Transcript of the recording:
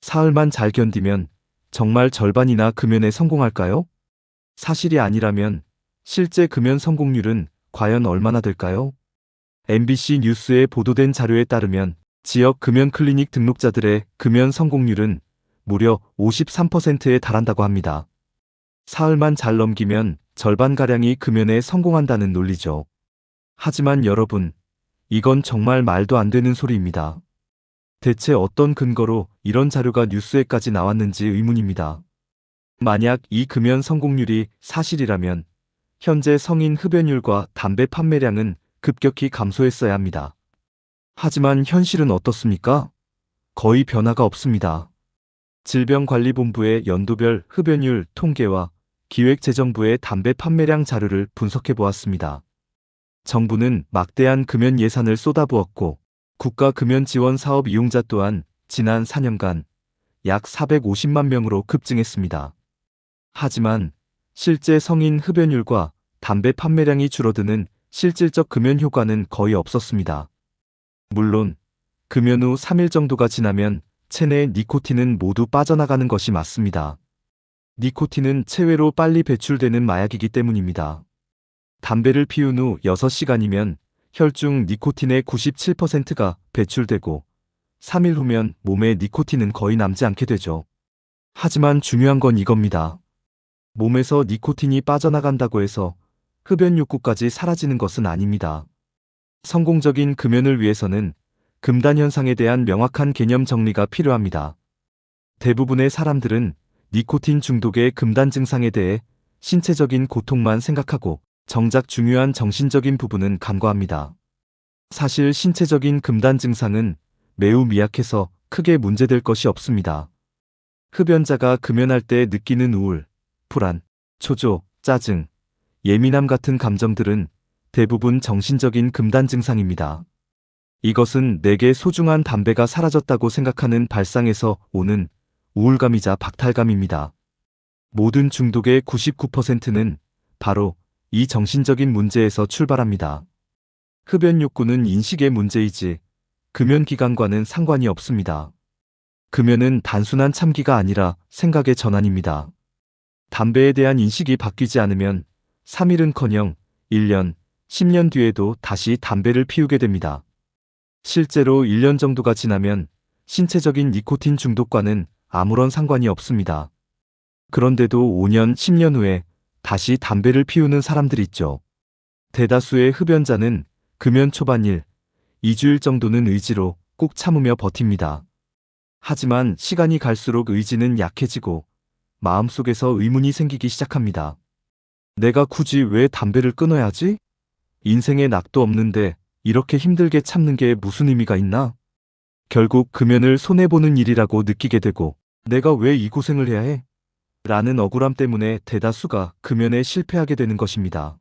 사흘만 잘 견디면 정말 절반이나 금연에 성공할까요? 사실이 아니라면 실제 금연 성공률은 과연 얼마나 될까요? MBC 뉴스에 보도된 자료에 따르면 지역 금연 클리닉 등록자들의 금연 성공률은 무려 53%에 달한다고 합니다. 사흘만 잘 넘기면 절반가량이 금연에 성공한다는 논리죠. 하지만 여러분, 이건 정말 말도 안 되는 소리입니다. 대체 어떤 근거로 이런 자료가 뉴스에까지 나왔는지 의문입니다. 만약 이 금연 성공률이 사실이라면 현재 성인 흡연율과 담배 판매량은 급격히 감소했어야 합니다. 하지만 현실은 어떻습니까? 거의 변화가 없습니다. 질병관리본부의 연도별 흡연율 통계와 기획재정부의 담배 판매량 자료를 분석해 보았습니다. 정부는 막대한 금연 예산을 쏟아부었고 국가 금연 지원 사업 이용자 또한 지난 4년간 약 450만 명으로 급증했습니다. 하지만 실제 성인 흡연율과 담배 판매량이 줄어드는 실질적 금연 효과는 거의 없었습니다. 물론 금연 후 3일 정도가 지나면 체내의 니코틴은 모두 빠져나가는 것이 맞습니다. 니코틴은 체외로 빨리 배출되는 마약이기 때문입니다. 담배를 피운 후 6시간이면 혈중 니코틴의 97%가 배출되고 3일 후면 몸에 니코틴은 거의 남지 않게 되죠. 하지만 중요한 건 이겁니다. 몸에서 니코틴이 빠져나간다고 해서 흡연 욕구까지 사라지는 것은 아닙니다. 성공적인 금연을 위해서는 금단 현상에 대한 명확한 개념 정리가 필요합니다. 대부분의 사람들은 니코틴 중독의 금단 증상에 대해 신체적인 고통만 생각하고 정작 중요한 정신적인 부분은 간과합니다. 사실 신체적인 금단 증상은 매우 미약해서 크게 문제될 것이 없습니다. 흡연자가 금연할 때 느끼는 우울, 불안, 초조, 짜증, 예민함 같은 감정들은 대부분 정신적인 금단 증상입니다. 이것은 내게 소중한 담배가 사라졌다고 생각하는 발상에서 오는 우울감이자 박탈감입니다. 모든 중독의 99%는 바로 이 정신적인 문제에서 출발합니다. 흡연 욕구는 인식의 문제이지 금연 기간과는 상관이 없습니다. 금연은 단순한 참기가 아니라 생각의 전환입니다. 담배에 대한 인식이 바뀌지 않으면 3일은커녕 1년, 10년 뒤에도 다시 담배를 피우게 됩니다. 실제로 1년 정도가 지나면 신체적인 니코틴 중독과는 아무런 상관이 없습니다. 그런데도 5년, 10년 후에 다시 담배를 피우는 사람들이 있죠. 대다수의 흡연자는 금연 초반 1, 2주일 정도는 의지로 꾹 참으며 버팁니다. 하지만 시간이 갈수록 의지는 약해지고 마음속에서 의문이 생기기 시작합니다. 내가 굳이 왜 담배를 끊어야 하지? 인생에 낙도 없는데 이렇게 힘들게 참는 게 무슨 의미가 있나? 결국 금연을 손해보는 일이라고 느끼게 되고 내가 왜 이 고생을 해야 해? 라는 억울함 때문에 대다수가 금연에 실패하게 되는 것입니다.